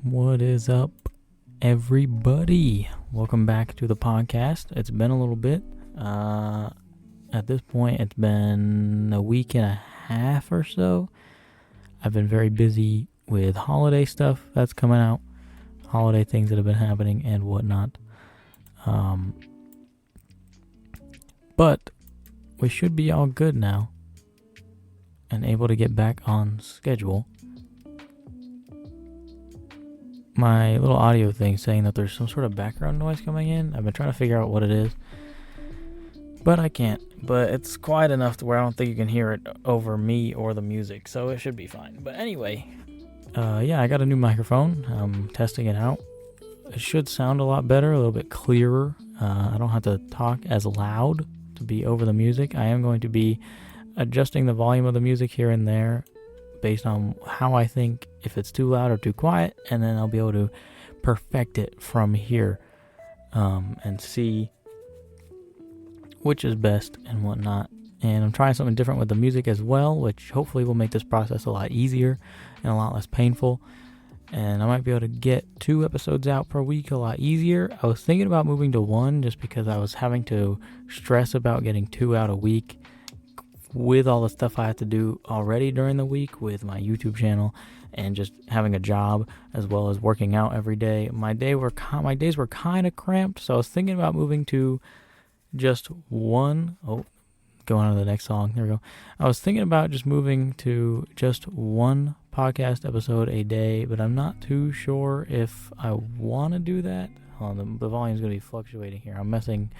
What is up, everybody? Welcome back to the podcast. It's been a little bit. At this point, it's been a week and a half or so. I've been very busy with holiday stuff that's coming out, holiday things that have been happening and whatnot. But we should be all good now and able to get back on schedule. My little audio thing saying that there's some sort of background noise coming in. I've been trying to figure out what it is, but I can't. But it's quiet enough to where I don't think you can hear it over me or the music, so it should be fine. But anyway, I got a new microphone. I'm testing it out. It should sound a lot better, a little bit clearer. I don't have to talk as loud to be over the music. I am going to be adjusting the volume of the music here and there based on how I think if it's too loud or too quiet, and then I'll be able to perfect it from here and see which is best and whatnot. And I'm trying something different with the music as well, which hopefully will make this process a lot easier and a lot less painful. And I might be able to get 2 episodes out per week a lot easier. I was thinking about moving to 1 just because I was having to stress about getting 2 out a week with all the stuff I have to do already during the week with my YouTube channel and just having a job as well as working out every day. My days were kind of cramped, so I was thinking about moving to just 1. Oh, going on to the next song. There we go. I was thinking about just moving to just 1 podcast episode a day, but I'm not too sure if I want to do that. The volume's going to be fluctuating here. I'm messing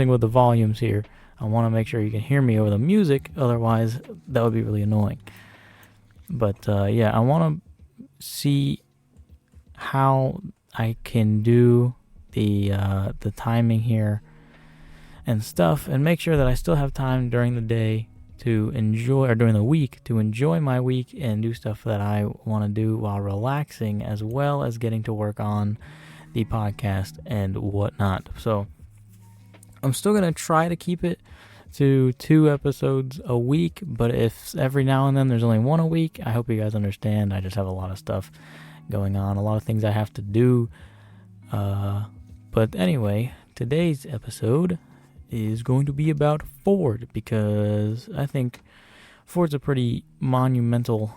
with the volumes here. I want to make sure you can hear me over the music, otherwise that would be really annoying. But I want to see how I can do the timing here and stuff, and make sure that I still have time during the day to enjoy, or during the week to enjoy my week and do stuff that I want to do while relaxing, as well as getting to work on the podcast and whatnot. So I'm still going to try to keep it to 2 episodes a week, but if every now and then there's only 1 a week, I hope you guys understand. I just have a lot of stuff going on, a lot of things I have to do. But anyway, today's episode is going to be about Ford, because I think Ford's a pretty monumental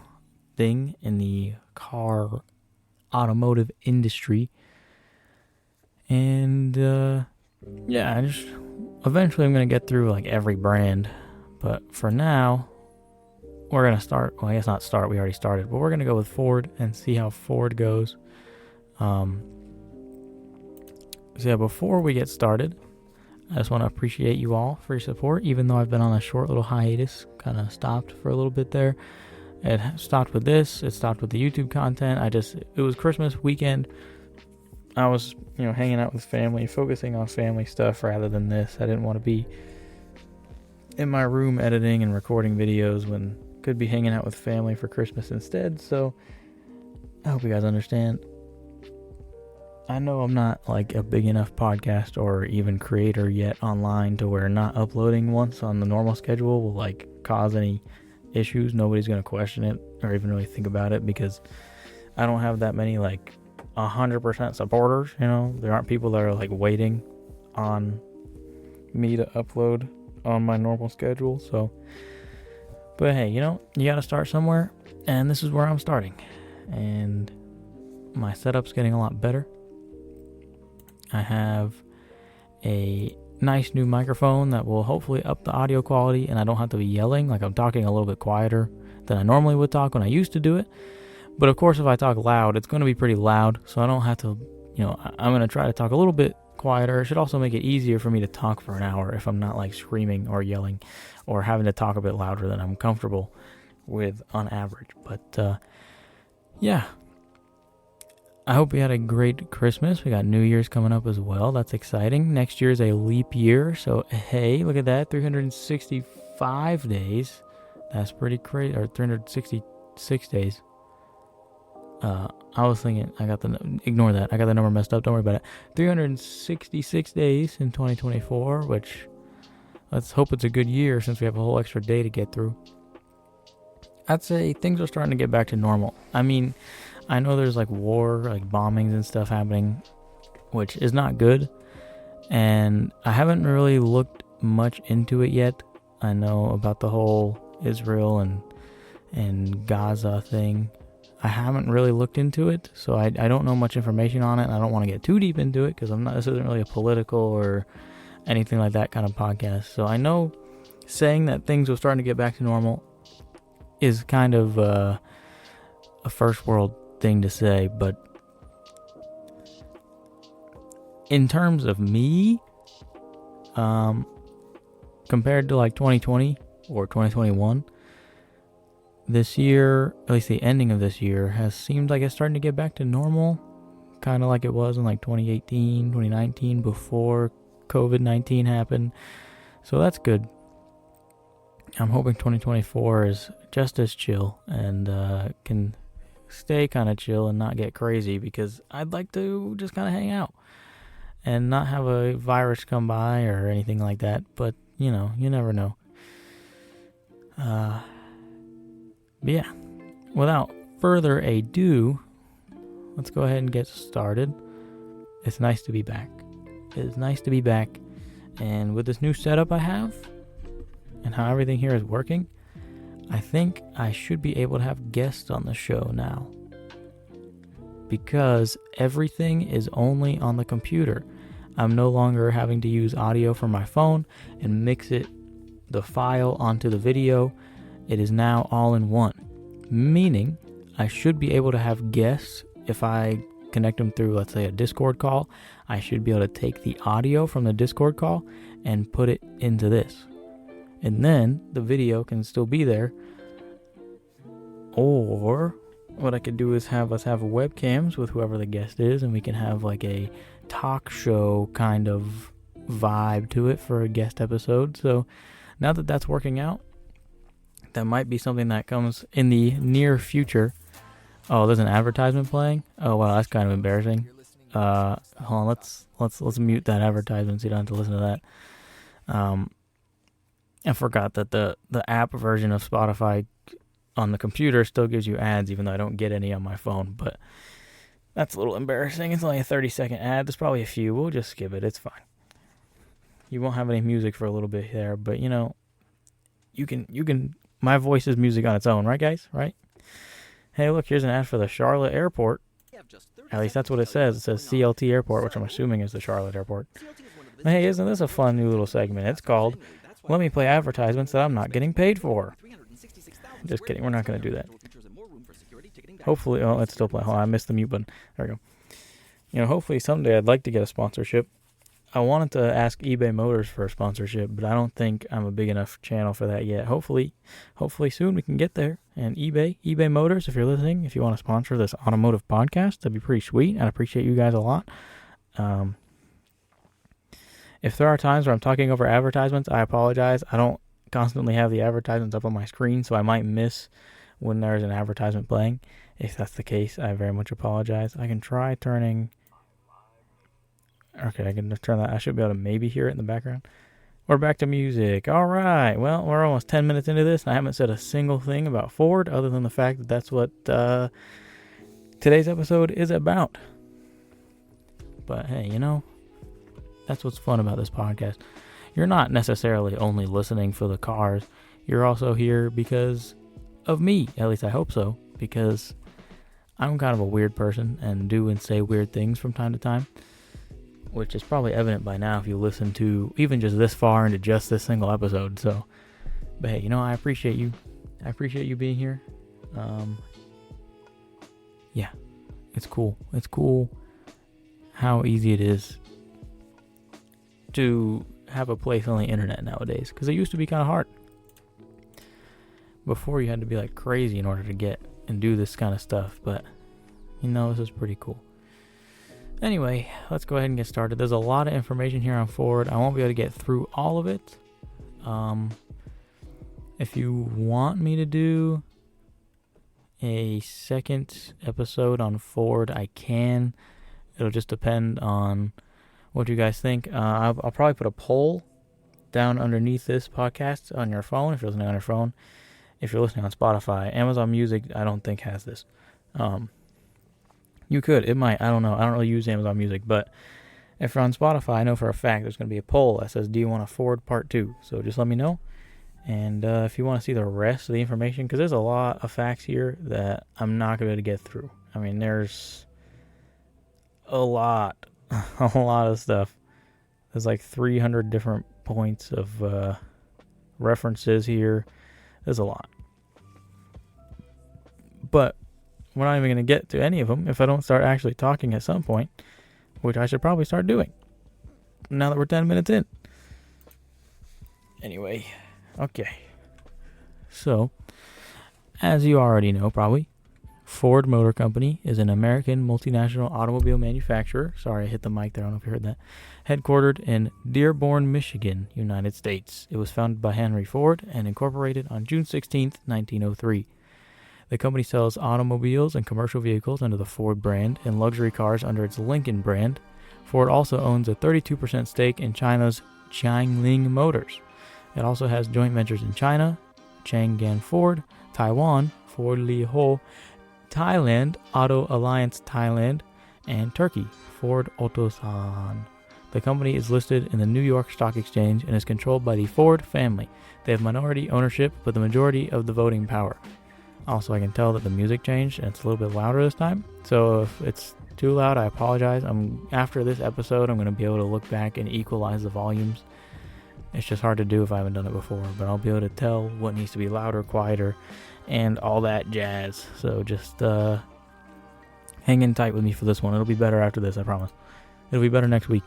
thing in the car automotive industry. And eventually I'm going to get through like every brand, but for now we're going to start, well, I guess not start, we already started, but we're going to go with Ford and see how Ford goes. Before we get started, I just want to appreciate you all for your support, even though I've been on a short little hiatus, kind of stopped for a little bit there. It stopped with this, it stopped with the YouTube content. It was Christmas weekend. I was, hanging out with family, focusing on family stuff rather than this. I didn't want to be in my room editing and recording videos when could be hanging out with family for Christmas instead. So I hope you guys understand. I know I'm not like a big enough podcast or even creator yet online to where not uploading once on the normal schedule will like cause any issues. Nobody's going to question it or even really think about it, because I don't have that many like 100% supporters. There aren't people that are like waiting on me to upload on my normal schedule. So, but hey, you got to start somewhere, and this is where I'm starting, and my setup's getting a lot better. I have a nice new microphone that will hopefully up the audio quality, and I don't have to be yelling. Like, I'm talking a little bit quieter than I normally would talk when I used to do it. But of course, if I talk loud, it's going to be pretty loud, so I don't have to, I'm going to try to talk a little bit quieter. It should also make it easier for me to talk for an hour if I'm not like screaming or yelling or having to talk a bit louder than I'm comfortable with on average. But I hope you had a great Christmas. We got New Year's coming up as well. That's exciting. Next year is a leap year, so hey, look at that, 365 days. That's pretty crazy, or 366 days. I was thinking, ignore that. I got the number messed up. Don't worry about it. 366 days in 2024, which let's hope it's a good year since we have a whole extra day to get through. I'd say things are starting to get back to normal. I mean, I know there's like war, like bombings and stuff happening, which is not good. And I haven't really looked much into it yet. I know about the whole Israel and Gaza thing. I haven't really looked into it, so I don't know much information on it, and I don't want to get too deep into it, because this isn't really a political or anything like that kind of podcast. So I know saying that things are starting to get back to normal is kind of a first world thing to say, but in terms of me, compared to like 2020 or 2021, this year, at least the ending of this year, has seemed like it's starting to get back to normal, kind of like it was in like 2018, 2019, before COVID-19 happened. So that's good. I'm hoping 2024 is just as chill and can stay kind of chill and not get crazy, because I'd like to just kind of hang out and not have a virus come by or anything like that. But, you never know. But yeah, without further ado, let's go ahead and get started. It's nice to be back. It is nice to be back. And with this new setup I have, and how everything here is working, I think I should be able to have guests on the show now. Because everything is only on the computer. I'm no longer having to use audio from my phone and mix the file onto the video. It is now all in one, meaning I should be able to have guests. If I connect them through, let's say, a Discord call, I should be able to take the audio from the Discord call and put it into this. And then the video can still be there. Or what I could do is have us have webcams with whoever the guest is, and we can have like a talk show kind of vibe to it for a guest episode. So now that that's working out, that might be something that comes in the near future. Oh, there's an advertisement playing. Oh wow, that's kind of embarrassing. Hold on, let's mute that advertisement so you don't have to listen to that. I forgot that the app version of Spotify on the computer still gives you ads, even though I don't get any on my phone. But that's a little embarrassing. It's only a 30-second ad. There's probably a few. We'll just skip it. It's fine. You won't have any music for a little bit there, but you can. My voice is music on its own, right, guys? Right? Hey, look, here's an ad for the Charlotte Airport. At least that's what it says. It says CLT Airport, which I'm assuming is the Charlotte Airport. Hey, isn't this a fun new little segment? It's called "Let Me Play Advertisements That I'm Not Getting Paid For." Just kidding. We're not going to do that. Hopefully, it's still playing. Hold on, I missed the mute button. There we go. Hopefully someday I'd like to get a sponsorship. I wanted to ask eBay Motors for a sponsorship, but I don't think I'm a big enough channel for that yet. Hopefully soon we can get there. And eBay Motors, if you're listening, if you want to sponsor this automotive podcast, that'd be pretty sweet. I'd appreciate you guys a lot. If there are times where I'm talking over advertisements, I apologize. I don't constantly have the advertisements up on my screen, so I might miss when there's an advertisement playing. If that's the case, I very much apologize. I can try turning... Okay, I can just turn that. I should be able to maybe hear it in the background. We're back to music. All right. Well, we're almost 10 minutes into this, and I haven't said a single thing about Ford other than the fact that that's what today's episode is about. But hey, that's what's fun about this podcast. You're not necessarily only listening for the cars. You're also here because of me. At least I hope so, because I'm kind of a weird person and do and say weird things from time to time, which is probably evident by now if you listen to even just this far into just this single episode. So, but hey, I appreciate you. I appreciate you being here. Yeah, it's cool. It's cool how easy it is to have a place on the internet nowadays, because it used to be kind of hard. Before, you had to be like crazy in order to get and do this kind of stuff, but this is pretty cool. Anyway, let's go ahead and get started. There's a lot of information here on Ford. I won't be able to get through all of it. If you want me to do a second episode on Ford, I can. It'll just depend on what you guys think. I'll probably put a poll down underneath this podcast on your phone, if you're listening on your phone. If you're listening on Spotify, Amazon Music, I don't think has this. You could. It might. I don't know. I don't really use Amazon Music, but if you're on Spotify, I know for a fact there's going to be a poll that says, do you want a Ford Part 2? So just let me know. And if you want to see the rest of the information, because there's a lot of facts here that I'm not going to be able to get through. I mean, there's a lot of stuff. There's like 300 different points of references here. There's a lot. But we're not even going to get to any of them if I don't start actually talking at some point, which I should probably start doing now that we're 10 minutes in. Anyway, okay. So, as you already know probably, Ford Motor Company is an American multinational automobile manufacturer. Sorry, I hit the mic there. I don't know if you heard that. Headquartered in Dearborn, Michigan, United States. It was founded by Henry Ford and incorporated on June 16th, 1903. The company sells automobiles and commercial vehicles under the Ford brand and luxury cars under its Lincoln brand. Ford also owns a 32% stake in China's Jiangling Motors. It also has joint ventures in China, Chang'an Ford, Taiwan, Ford Li Ho, Thailand, Auto Alliance Thailand, and Turkey, Ford Otosan. The company is listed in the New York Stock Exchange and is controlled by the Ford family. They have minority ownership, but the majority of the voting power. Also, I can tell that the music changed and it's a little bit louder this time. So if it's too loud, I apologize. After this episode, I'm going to be able to look back and equalize the volumes. It's just hard to do if I haven't done it before, but I'll be able to tell what needs to be louder, quieter, and all that jazz. So just hang in tight with me for this one. It'll be better after this, I promise. It'll be better next week.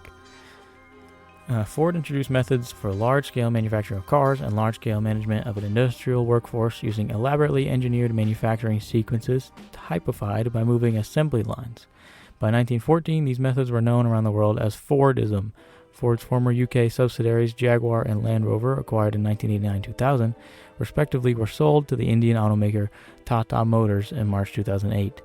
Ford introduced methods for large-scale manufacturing of cars and large-scale management of an industrial workforce using elaborately engineered manufacturing sequences typified by moving assembly lines. By 1914, these methods were known around the world as Fordism. Ford's former UK subsidiaries Jaguar and Land Rover, acquired in 1989-2000, respectively, were sold to the Indian automaker Tata Motors in March 2008.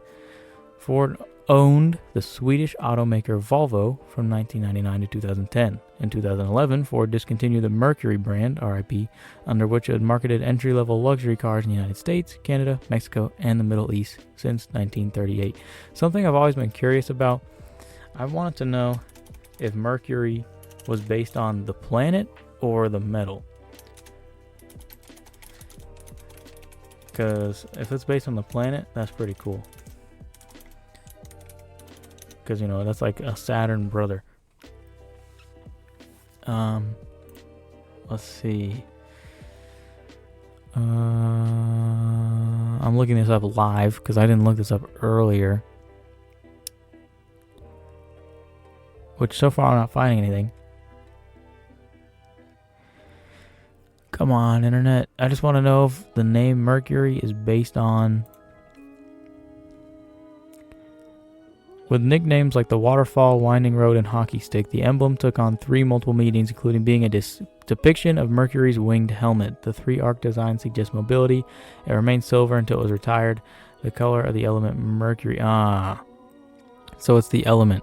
Ford owned the Swedish automaker Volvo from 1999 to 2010. In 2011, Ford discontinued the Mercury brand, RIP, under which it had marketed entry-level luxury cars in the United States, Canada, Mexico, and the Middle East since 1938. Something I've always been curious about, I wanted to know if Mercury was based on the planet or the metal. Because if it's based on the planet, that's pretty cool. Because, that's like a Saturn brother. Let's see. I'm looking this up live because I didn't look this up earlier. Which so far I'm not finding anything. Come on, internet. I just want to know if the name Mercury is based on... With nicknames like the Waterfall, Winding Road, and Hockey Stick, the emblem took on three multiple meanings, including being a depiction of Mercury's winged helmet. The three-arc design suggests mobility. It remained silver until it was retired. The color of the element Mercury. So it's the element.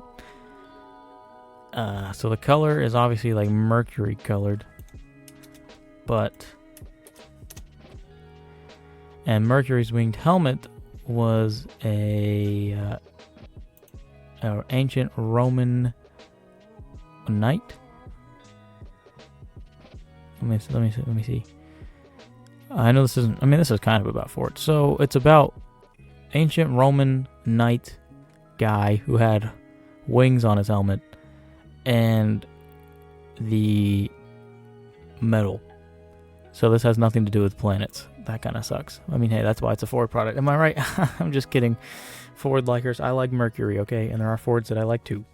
So the color is obviously like Mercury colored. And Mercury's winged helmet was a ancient Roman knight. Let me see. I know this isn't. This is kind of about Ford. So it's about ancient Roman knight guy who had wings on his helmet and the metal. So this has nothing to do with planets. That kind of sucks. Hey, that's why it's a Ford product. Am I right? I'm just kidding. Ford likers, I like Mercury, okay? And there are Fords that I like too.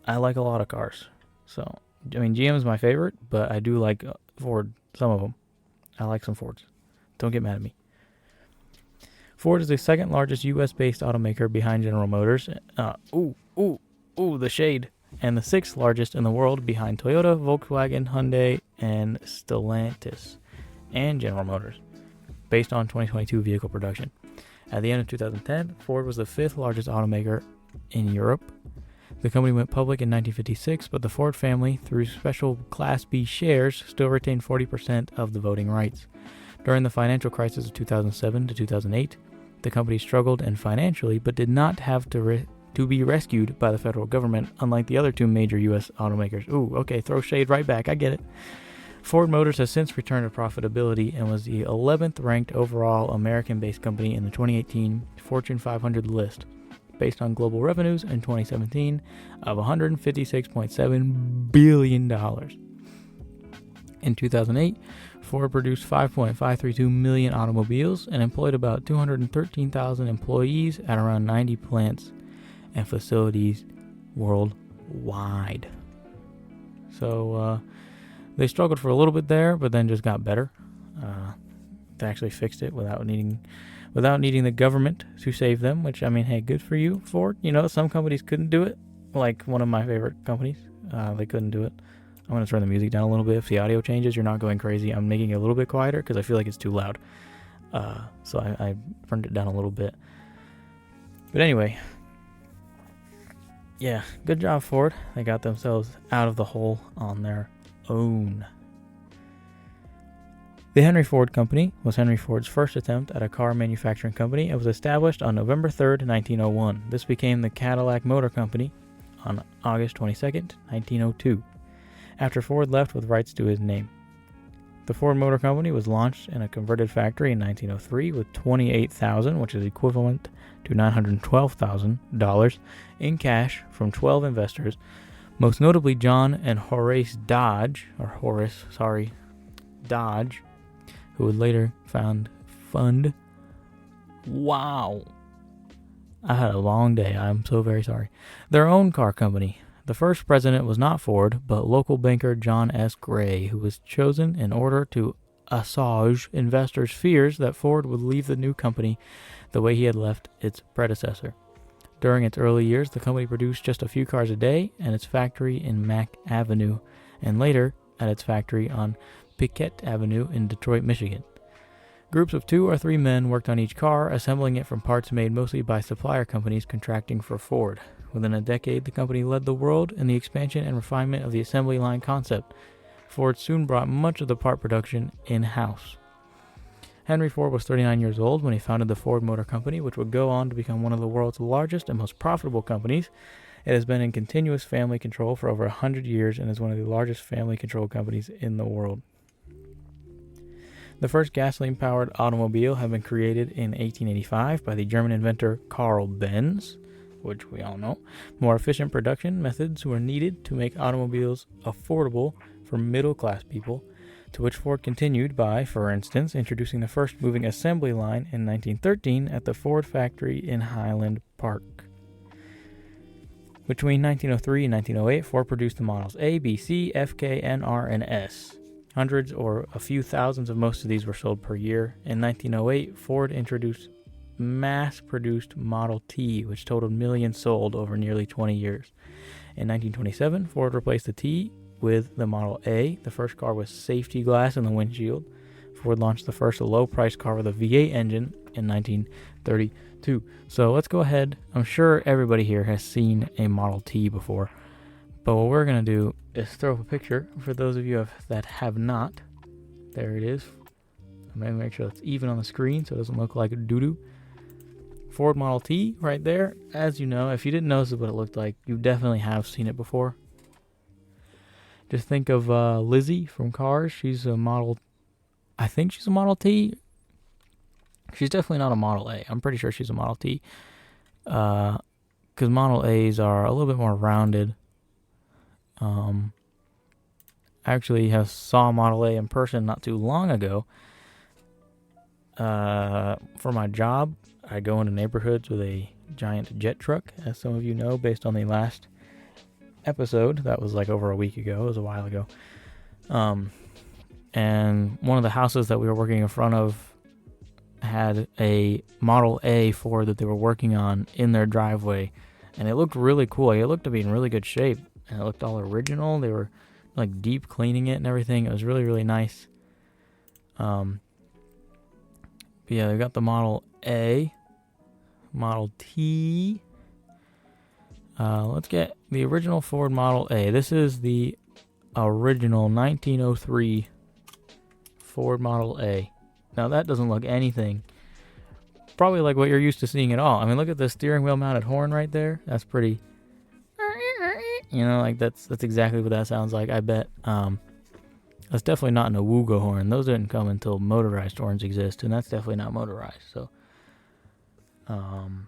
I like a lot of cars. So, GM is my favorite, but I do like Ford, some of them. I like some Fords. Don't get mad at me. Ford is the second largest U.S.-based automaker behind General Motors. The shade. And the sixth largest in the world behind Toyota, Volkswagen, Hyundai, and Stellantis, and General Motors, based on 2022 vehicle production. At the end of 2010, Ford was the fifth largest automaker in Europe. The company went public in 1956, but the Ford family, through special Class B shares, still retained 40% of the voting rights. During the financial crisis of 2007 to 2008, the company struggled financially, but did not have to to be rescued by the federal government, unlike the other two major U.S. automakers. Ooh, okay, throw shade right back. I get it. Ford Motors has since returned to profitability and was the 11th ranked overall American-based company in the 2018 Fortune 500 list, based on global revenues in 2017 of $156.7 billion. In 2008, Ford produced 5.532 million automobiles and employed about 213,000 employees at around 90 plants and facilities worldwide. So they struggled for a little bit there, but then just got better. They actually fixed it without needing the government to save them, which, I mean, hey, good for you, Ford. You know, some companies couldn't do it, like one of my favorite companies. They couldn't do it. I'm going to turn the music down a little bit. If the audio changes, you're not going crazy. I'm making it a little bit quieter because I feel like it's too loud. So I turned it down a little bit. But anyway, yeah, good job, Ford. They got themselves out of the hole on their own. The Henry Ford Company was Henry Ford's first attempt at a car manufacturing company. It was established on November 3rd, 1901. This became the Cadillac Motor Company on August 22nd, 1902, after Ford left with rights to his name. The Ford Motor Company was launched in a converted factory in 1903 with $28,000, which is equivalent to $912,000 in cash from 12 investors, most notably John and Horace Dodge, Dodge, who would later fund. Wow. I had a long day. I'm so very sorry. Their own car company. The first president was not Ford, but local banker John S. Gray, who was chosen in order to assuage investors' fears that Ford would leave the new company the way he had left its predecessor. During its early years, the company produced just a few cars a day at its factory in Mack Avenue, and later at its factory on Piquette Avenue in Detroit, Michigan. Groups of 2 or 3 men worked on each car, assembling it from parts made mostly by supplier companies contracting for Ford. Within a decade, the company led the world in the expansion and refinement of the assembly line concept. Ford soon brought much of the part production in-house. Henry Ford was 39 years old when he founded the Ford Motor Company, which would go on to become one of the world's largest and most profitable companies. It has been in continuous family control for over 100 years and is one of the largest family-controlled companies in the world. The first gasoline-powered automobile had been created in 1885 by the German inventor Carl Benz, which we all know. More efficient production methods were needed to make automobiles affordable for middle-class people, to which Ford continued by, for instance, introducing the first moving assembly line in 1913 at the Ford factory in Highland Park. Between 1903 and 1908, Ford produced the models A, B, C, F, K, N, R, and S. Hundreds or a few thousands of most of these were sold per year. In 1908, Ford introduced mass-produced Model T, which totaled millions sold over nearly 20 years. In 1927, Ford replaced the T with the Model A, the first car with safety glass in the windshield. Ford launched the first low-priced car with a V8 engine in 1932. So let's go ahead. I'm sure everybody here has seen a Model T before. But what we're going to do is throw up a picture for those of you that have not. There it is. I'm going to make sure it's even on the screen so it doesn't look like a doo-doo. Ford Model T right there. As you know, if you didn't notice what it looked like, you definitely have seen it before. Just think of Lizzie from Cars. She's a model... I think she's a Model T. She's definitely not a Model A. I'm pretty sure she's a Model T. Because Model A's are a little bit more rounded. I actually saw Model A in person not too long ago. For my job, I go into neighborhoods with a giant jet truck, as some of you know, based on the last episode. That was like over a week ago. It was a while ago. And one of the houses that we were working in front of had a Model A Ford that they were working on in their driveway. And it looked really cool. It looked to be in really good shape. And it looked all original. They were like deep cleaning it and everything. It was really, really nice. But yeah, they got the Model A, Model T. Let's get the original Ford Model A. This is the original 1903 Ford Model A. Now that doesn't look anything probably like what you're used to seeing at all. I mean, look at the steering wheel mounted horn right there. That's pretty, like that's exactly what that sounds like. I bet. That's definitely not an Awuga horn. Those didn't come until motorized horns exist, and that's definitely not motorized. So, and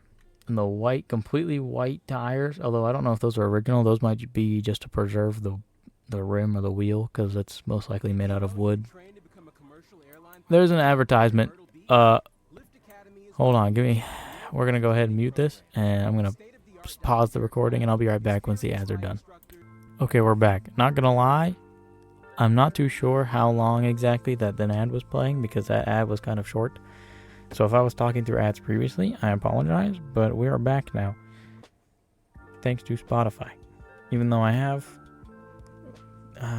the completely white tires, although I don't know if those are original. Those might be just to preserve the rim or the wheel, because it's most likely made out of wood. There's an advertisement. Hold on, we're going to go ahead and mute this, and I'm going to pause the recording, and I'll be right back once the ads are done. Okay, we're back. Not going to lie, I'm not too sure how long exactly that ad was playing, because that ad was kind of short. So if I was talking through ads previously, I apologize, but we are back now. Thanks to Spotify. Even though I have...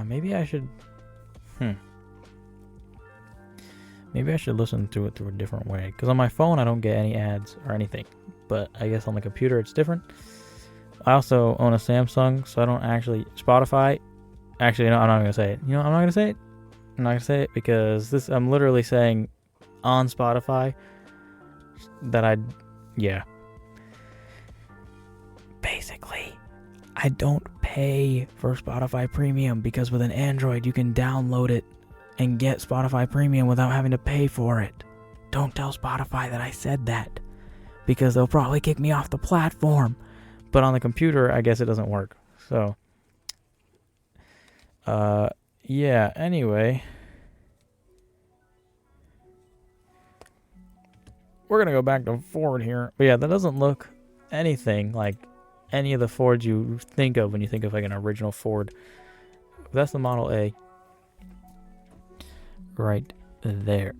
maybe I should... Maybe I should listen to it through a different way. Because on my phone, I don't get any ads or anything. But I guess on the computer, it's different. I also own a Samsung, so I don't actually... Spotify... Actually, no, I'm not going to say it. I'm not going to say it. I'm not going to say it because I'm literally saying on Spotify that Basically, I don't pay for Spotify Premium because with an Android, you can download it and get Spotify Premium without having to pay for it. Don't tell Spotify that I said that, because they'll probably kick me off the platform. But on the computer, I guess it doesn't work. So, anyway. We're going to go back to Ford here. But yeah, that doesn't look anything like any of the Fords you think of when you think of like an original Ford. That's the Model A. Right there.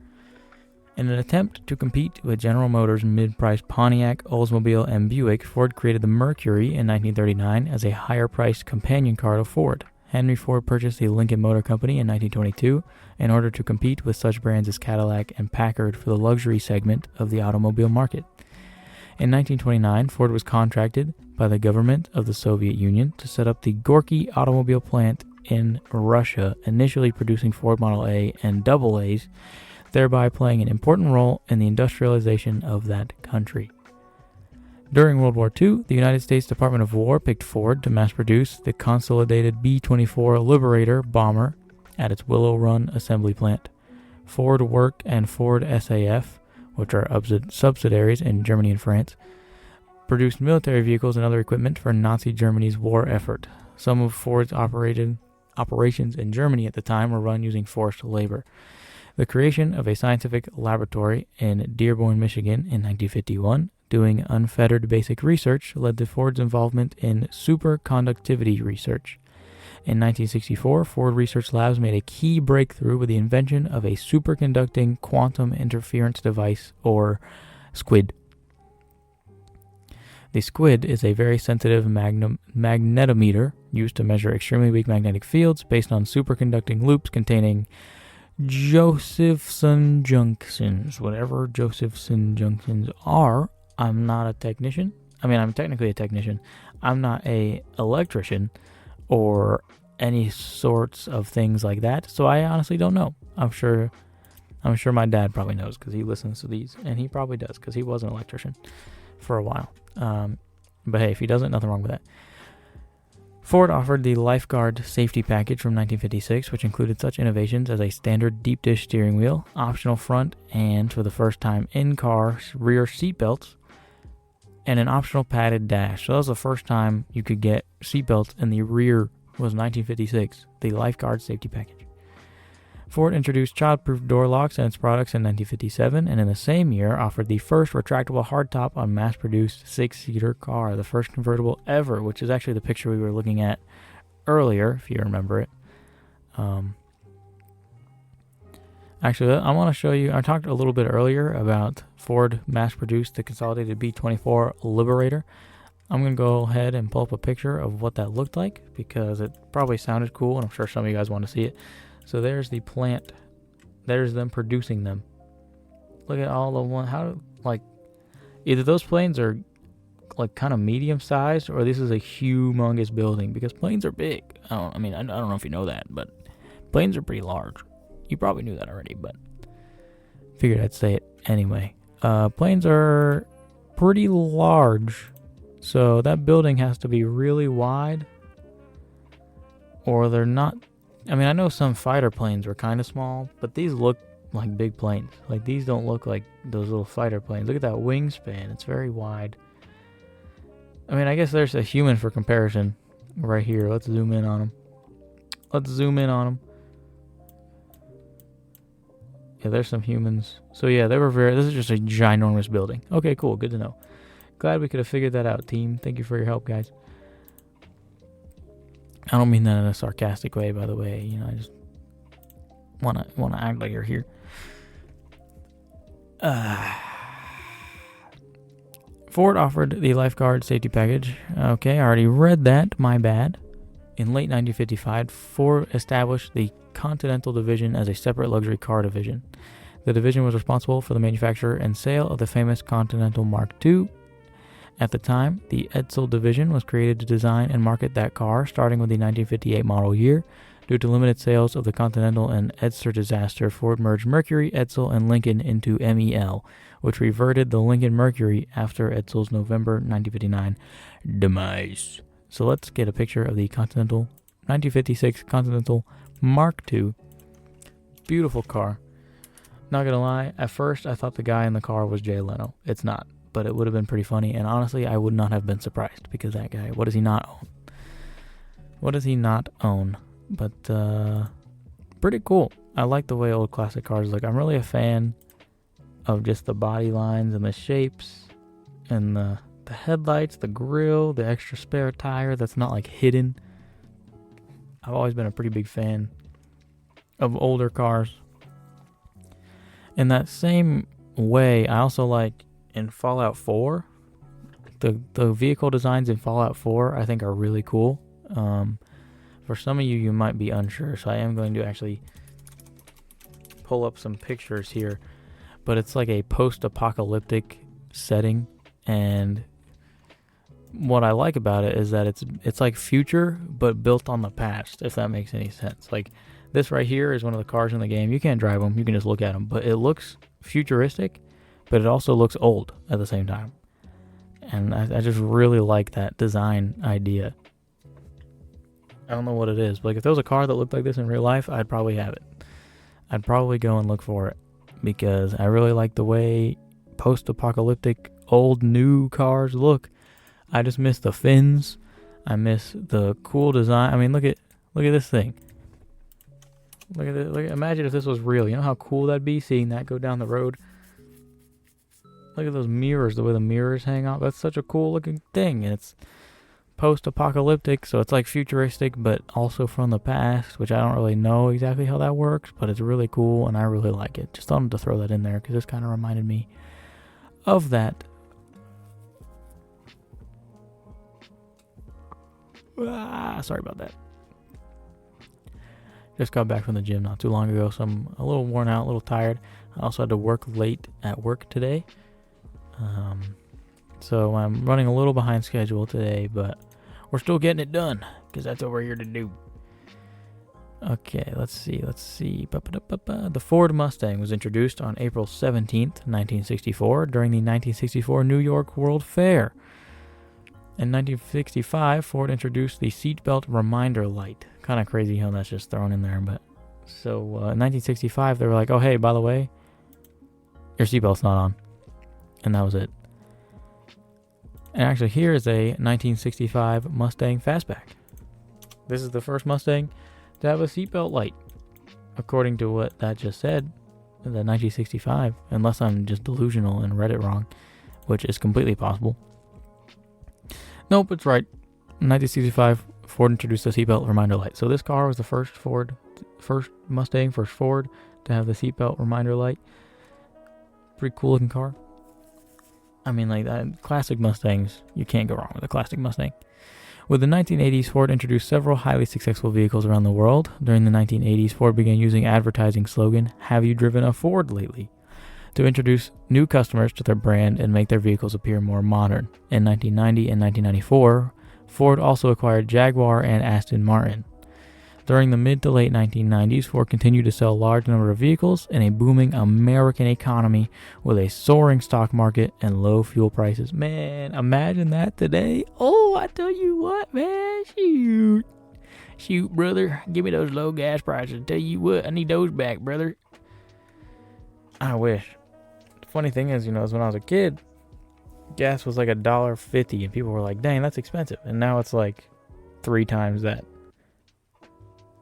In an attempt to compete with General Motors' mid-priced Pontiac, Oldsmobile, and Buick, Ford created the Mercury in 1939 as a higher-priced companion car to Ford. Henry Ford purchased the Lincoln Motor Company in 1922 in order to compete with such brands as Cadillac and Packard for the luxury segment of the automobile market. In 1929, Ford was contracted by the government of the Soviet Union to set up the Gorky automobile plant in Russia, initially producing Ford Model A and Double A's, thereby playing an important role in the industrialization of that country. During World War II, the United States Department of War picked Ford to mass-produce the consolidated B-24 Liberator bomber at its Willow Run assembly plant. Ford Work and Ford SAF, which are subsidiaries in Germany and France, produced military vehicles and other equipment for Nazi Germany's war effort. Some of Ford's operations in Germany at the time were run using forced labor. The creation of a scientific laboratory in Dearborn, Michigan in 1951, doing unfettered basic research, led to Ford's involvement in superconductivity research. In 1964, Ford Research Labs made a key breakthrough with the invention of a superconducting quantum interference device, or SQUID. The SQUID is a very sensitive magnetometer used to measure extremely weak magnetic fields based on superconducting loops containing Josephson junctions. Whatever Josephson junctions are, I'm not a technician. I mean, I'm technically a technician. I'm not a electrician or any sorts of things like that. So I honestly don't know. I'm sure my dad probably knows because he listens to these, and he probably does because he was an electrician for a while. But hey, if he doesn't, nothing wrong with that. Ford offered the Lifeguard safety package from 1956, which included such innovations as a standard deep dish steering wheel, optional front and, for the first time, in-car rear seatbelts, and an optional padded dash. So that was the first time you could get seatbelts in the rear, was 1956, the Lifeguard safety package. Ford introduced child-proof door locks in its products in 1957, and in the same year offered the first retractable hardtop on mass-produced six-seater car, the first convertible ever, which is actually the picture we were looking at earlier, if you remember it. Actually, I want to show you, I talked a little bit earlier about Ford mass-produced the consolidated B-24 Liberator. I'm going to go ahead and pull up a picture of what that looked like, because it probably sounded cool, and I'm sure some of you guys want to see it. So there's the plant. There's them producing them. Look at all the one. Either those planes are like kind of medium sized, or this is a humongous building, because planes are big. I don't know if you know that, but planes are pretty large. You probably knew that already, but figured I'd say it anyway. Planes are pretty large, so that building has to be really wide, or they're not. I mean, I know some fighter planes were kind of small, but these look like big planes. Like, these don't look like those little fighter planes. Look at that wingspan. It's very wide. I mean, I guess there's a human for comparison right here. Let's zoom in on them. Yeah, there's some humans. So yeah, this is just a ginormous building. Okay, cool. Good to know. Glad we could have figured that out, team. Thank you for your help, guys. I don't mean that in a sarcastic way, by the way. You know, I just wanna act like you're here. Ford offered the lifeguard safety package. Okay, I already read that. My bad. In late 1955, Ford established the Continental Division as a separate luxury car division. The division was responsible for the manufacture and sale of the famous Continental Mark II. At the time, the Edsel Division was created to design and market that car, starting with the 1958 model year. Due to limited sales of the Continental and Edster disaster, Ford merged Mercury, Edsel, and Lincoln into MEL, which reverted the Lincoln Mercury after Edsel's November 1959 demise. So let's get a picture of the Continental 1956 Continental Mark II. Beautiful car. Not gonna lie, at first I thought the guy in the car was Jay Leno. It's not, but it would have been pretty funny, and honestly, I would not have been surprised, because that guy, what does he not own? But, pretty cool. I like the way old classic cars look. I'm really a fan of just the body lines and the shapes, and the headlights, the grille, the extra spare tire that's not like hidden. I've always been a pretty big fan of older cars. In that same way, I also like in Fallout 4, the vehicle designs in Fallout 4 I think are really cool. For some of you might be unsure, so I am going to actually pull up some pictures here. But it's like a post-apocalyptic setting, and what I like about it is that it's like future, but built on the past, if that makes any sense. Like, this right here is one of the cars in the game. You can't drive them, you can just look at them. But it looks futuristic, but it also looks old at the same time. And I just really like that design idea. I don't know what it is, but like, if there was a car that looked like this in real life, I'd probably have it. I'd probably go and look for it, because I really like the way post-apocalyptic old new cars look. I just miss the fins. I miss the cool design. I mean, look at this thing. Look at it. Imagine if this was real. You know how cool that'd be, seeing that go down the road. Look at those mirrors, the way the mirrors hang out. That's such a cool looking thing. And it's post-apocalyptic, so it's like futuristic, but also from the past, which I don't really know exactly how that works, but it's really cool, and I really like it. Just wanted to throw that in there, because this kind of reminded me of that. Sorry about that. Just got back from the gym not too long ago, so I'm a little worn out, a little tired. I also had to work late at work today. So I'm running a little behind schedule today, but we're still getting it done, because that's what we're here to do. Okay, let's see. The Ford Mustang was introduced on April 17th, 1964, during the 1964 New York World Fair. In 1965, Ford introduced the seatbelt reminder light. Kind of crazy how that's just thrown in there, but so in 1965 they were like, "Oh hey, by the way, your seatbelt's not on," and that was it. And actually, here is a 1965 Mustang Fastback. This is the first Mustang to have a seatbelt light, according to what that just said. The 1965, unless I'm just delusional and read it wrong, which is completely possible. Nope, it's right. 1965, Ford introduced the seatbelt reminder light. So this car was the first Ford to have the seatbelt reminder light. Pretty cool looking car. I mean, like that, classic Mustangs, you can't go wrong with a classic Mustang. With the 1980s, Ford introduced several highly successful vehicles around the world. During the 1980s, Ford began using advertising slogan, "Have you driven a Ford lately?" to introduce new customers to their brand and make their vehicles appear more modern. In 1990 and 1994, Ford also acquired Jaguar and Aston Martin. During the mid to late 1990s, Ford continued to sell a large number of vehicles in a booming American economy with a soaring stock market and low fuel prices. Man, imagine that today. Oh, I tell you what, man. Shoot, brother. Give me those low gas prices. Tell you what, I need those back, brother. I wish. The funny thing is, is when I was a kid, gas was like $1.50 and people were like, dang, that's expensive. And now it's like 3 times that.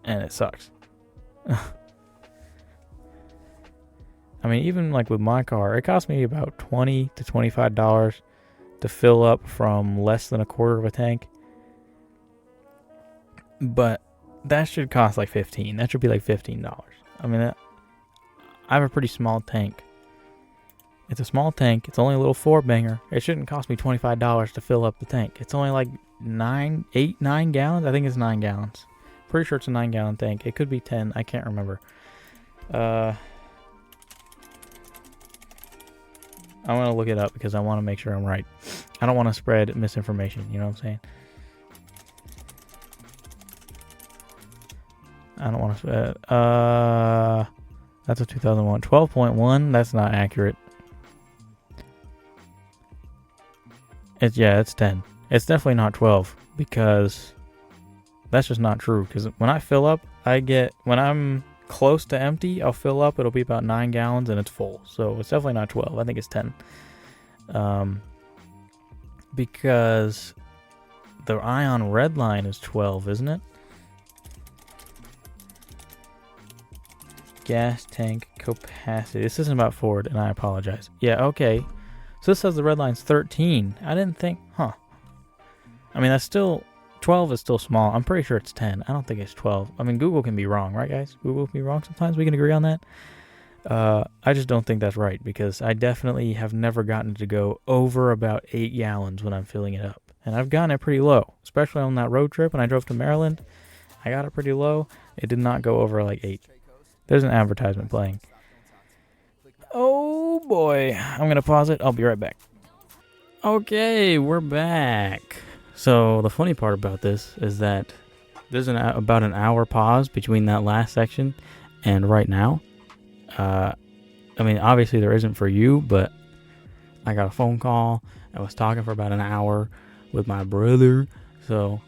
And it sucks. I mean, even like with my car, it cost me about $20 to $25 to fill up from less than a quarter of a tank. But that should cost like $15. That should be like $15. I mean, I have a pretty small tank. It's a small tank. It's only a little 4-banger. It shouldn't cost me $25 to fill up the tank. It's only like 9 gallons. I think it's 9 gallons. Pretty sure it's a 9-gallon tank. It could be 10. I can't remember. I want to look it up because I want to make sure I'm right. I don't want to spread misinformation. You know what I'm saying? I don't want to spread. That's a 2001. 12.1. That's not accurate. It's 10. It's definitely not 12 because that's just not true. Because when I fill up, when I'm close to empty, I'll fill up. It'll be about 9 gallons and it's full. So it's definitely not 12. I think it's 10. Because the Ion red line is 12, isn't it? Gas tank capacity. This isn't about Ford, and I apologize. Yeah, okay. So this says the red line's 13. I didn't think, I mean, that's still, 12 is still small. I'm pretty sure it's 10. I don't think it's 12. I mean, Google can be wrong, right, guys? Google can be wrong sometimes. We can agree on that. I just don't think that's right because I definitely have never gotten to go over about 8 gallons when I'm filling it up. And I've gotten it pretty low, especially on that road trip when I drove to Maryland. I got it pretty low. It did not go over like 8. There's an advertisement playing. Oh boy. I'm going to pause it. I'll be right back. Okay, we're back. So the funny part about this is that there's about an hour pause between that last section and right now. I mean, obviously there isn't for you, but I got a phone call. I was talking for about an hour with my brother. So,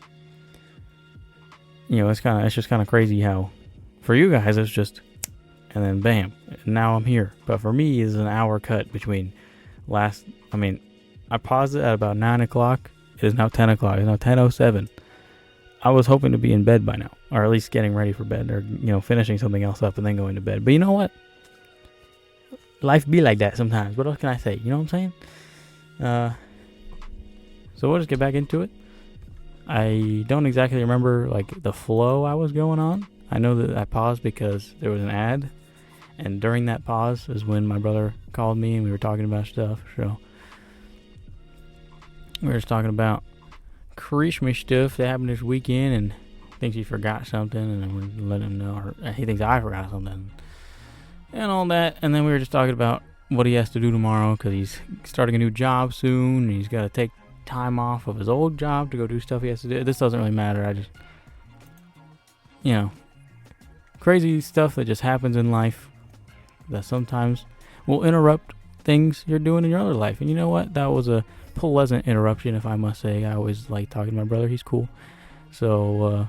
it's just kind of crazy how for you guys it's just, and then bam, now I'm here. But for me, it's an hour cut between I paused it at about 9 o'clock. It is now 10 o'clock. It's now 10:07. I was hoping to be in bed by now, or at least getting ready for bed, or, finishing something else up and then going to bed. But you know what? Life be like that sometimes. What else can I say? You know what I'm saying? So we'll just get back into it. I don't exactly remember, the flow I was going on. I know that I paused because there was an ad. And during that pause is when my brother called me and we were talking about stuff. So we were just talking about Christmas stuff that happened this weekend and thinks he forgot something. And then we let him know, or he thinks I forgot something. And all that. And then we were just talking about what he has to do tomorrow because he's starting a new job soon. And he's got to take time off of his old job to go do stuff he has to do. This doesn't really matter. I just, crazy stuff that just happens in life that sometimes will interrupt things you're doing in your other life. And you know what? That was a pleasant interruption, if I must say. I always like talking to my brother. He's cool. So,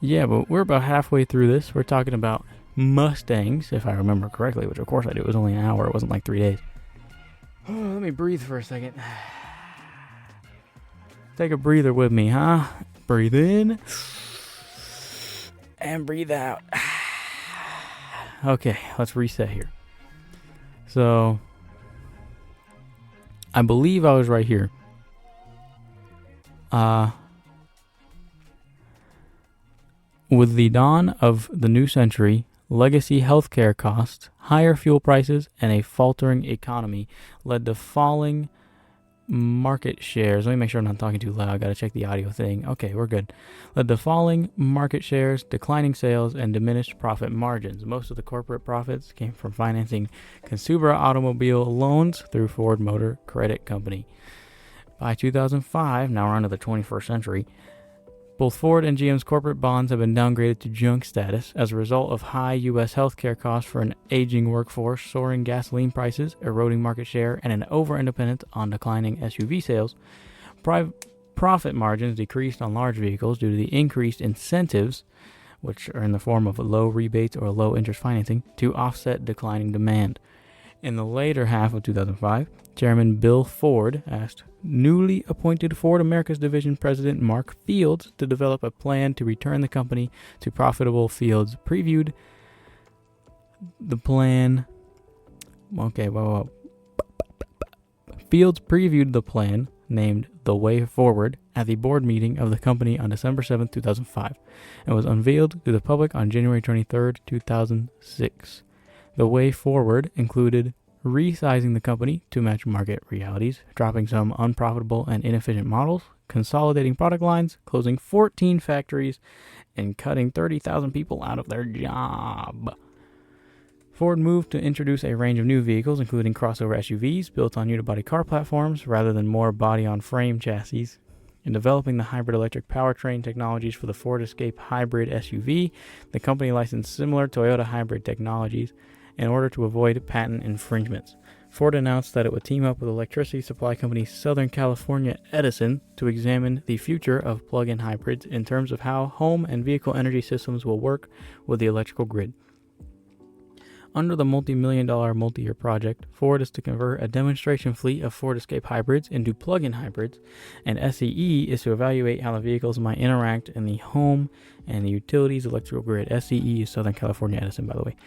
but we're about halfway through this. We're talking about Mustangs, if I remember correctly, which of course I do. It was only an hour. It wasn't like 3 days. Oh, let me breathe for a second. Take a breather with me, huh? Breathe in. And breathe out. Okay, let's reset here. So, I believe I was right here. With the dawn of the new century, legacy healthcare costs, higher fuel prices, and a faltering economy led to falling market shares. Let me make sure I'm not talking too loud. I gotta check the audio thing. Okay, we're good. Led to falling market shares, declining sales, and diminished profit margins. Most of the corporate profits came from financing consumer automobile loans through Ford Motor Credit Company. By 2005, now we're on to the 21st century, Both Ford and GM's corporate bonds have been downgraded to junk status as a result of high U.S. healthcare costs for an aging workforce, soaring gasoline prices, eroding market share, and an over-independence on declining SUV sales. Profit margins decreased on large vehicles due to the increased incentives, which are in the form of low rebates or low interest financing, to offset declining demand. In the later half of 2005, Chairman Bill Ford asked newly appointed Ford America's Division President Mark Fields to develop a plan to return the company to profitable. Fields previewed the plan. Fields previewed the plan, named The Way Forward, at the board meeting of the company on December 7, 2005, and was unveiled to the public on January 23, 2006. The Way Forward included resizing the company to match market realities, dropping some unprofitable and inefficient models, consolidating product lines, closing 14 factories, and cutting 30,000 people out of their job. Ford moved to introduce a range of new vehicles, including crossover SUVs built on unibody car platforms rather than more body-on-frame chassis. In developing the hybrid electric powertrain technologies for the Ford Escape hybrid SUV, the company licensed similar Toyota hybrid technologies in order to avoid patent infringements. Ford announced that it would team up with electricity supply company Southern California Edison to examine the future of plug-in hybrids in terms of how home and vehicle energy systems will work with the electrical grid. Under the multi-million-dollar multi-year project, Ford is to convert a demonstration fleet of Ford Escape hybrids into plug-in hybrids, and SCE is to evaluate how the vehicles might interact in the home and the utilities electrical grid. SCE is Southern California Edison, by the way.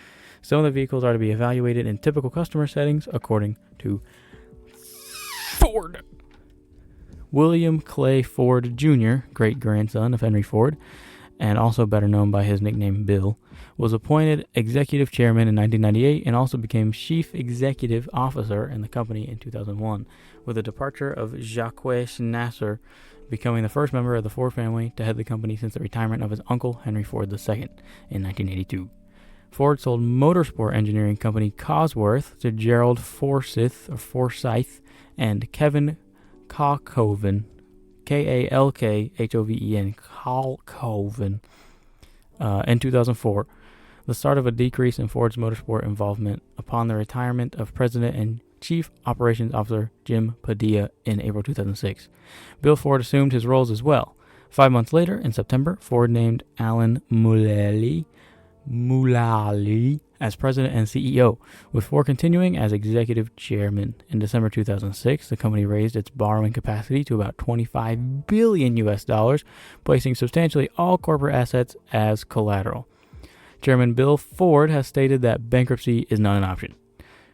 Some of the vehicles are to be evaluated in typical customer settings, according to Ford. William Clay Ford Jr., great-grandson of Henry Ford, and also better known by his nickname Bill, was appointed executive chairman in 1998 and also became chief executive officer in the company in 2001, with the departure of Jacques Nasser becoming the first member of the Ford family to head the company since the retirement of his uncle Henry Ford II in 1982. Ford sold motorsport engineering company Cosworth to Gerald Forsyth and Kevin Kalkoven, Kalkhoven, Kalkoven, in 2004, the start of a decrease in Ford's motorsport involvement upon the retirement of President and Chief Operations Officer Jim Padilla in April 2006. Bill Ford assumed his roles as well. 5 months later, in September, Ford named Alan Mulally as president and CEO, with Ford continuing as executive chairman. In December 2006, the company raised its borrowing capacity to about $25 billion, placing substantially all corporate assets as collateral. Chairman Bill Ford has stated that bankruptcy is not an option.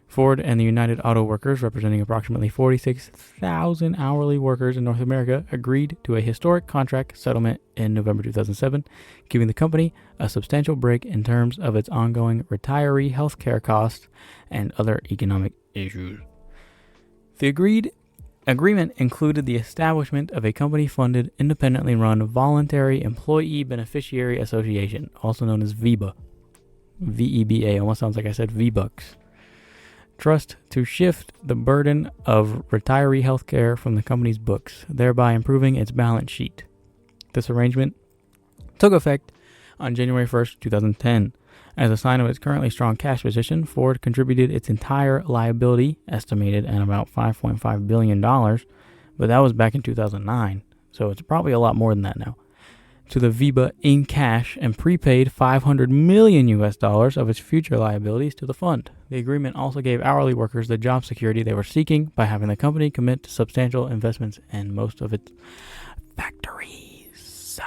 Ford and the United Auto Workers, representing approximately 46,000 hourly workers in North America, agreed to a historic contract settlement in November 2007, giving the company a substantial break in terms of its ongoing retiree health care costs and other economic issues. The agreement included the establishment of a company-funded, independently run voluntary employee beneficiary association, also known as VEBA. VEBA, almost sounds like I said V-Bucks. Trust to shift the burden of retiree health care from the company's books, thereby improving its balance sheet. This arrangement took effect on January 1st, 2010. As a sign of its currently strong cash position, Ford contributed its entire liability, estimated at about $5.5 billion, but that was back in 2009, so it's probably a lot more than that now, to the VEBA in cash and prepaid $500 million of its future liabilities to the fund. The agreement also gave hourly workers the job security they were seeking by having the company commit to substantial investments in most of its factories.